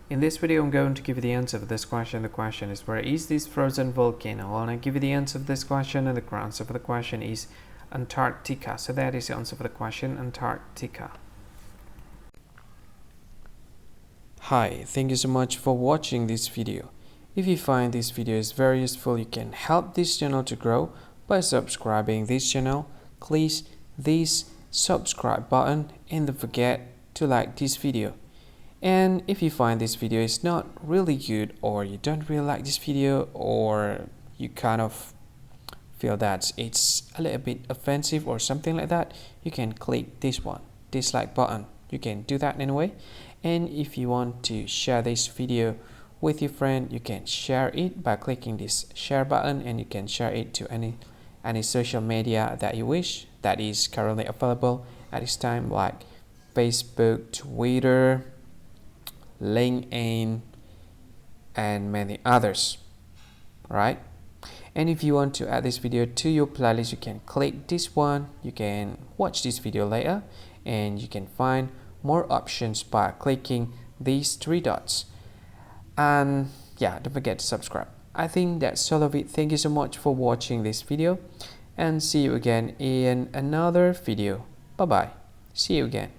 In this video, I'm going to give you the answer of this question. The question is, where is this frozen volcano? Well, I give you the answer of this question, and the answer for the question is Antarctica. So that is the answer for the question, Antarctica. Hi, thank you so much for watching this video. If you find this video is very useful, you can help this channel to grow by subscribing this channel. Please this subscribe button and don't forget to like this video. And if you find this video is not really good, or you don't really like this video, or you kind of feel that it's a little bit offensive or something like that, you can click this one, dislike button. You can do that anyway. And if you want to share this video with your friend, you can share it by clicking this share button, and you can share it to any social media that you wish that is currently available at this time, like Facebook, Twitter, LinkedIn, and many others, right? And if you want to add this video to your playlist, you can click this one. You can watch this video later, and you can find more options by clicking these three dots. And yeah, don't forget to subscribe. I think that's all of it. Thank you so much for watching this video, and see you again in another video. Bye bye. See you again.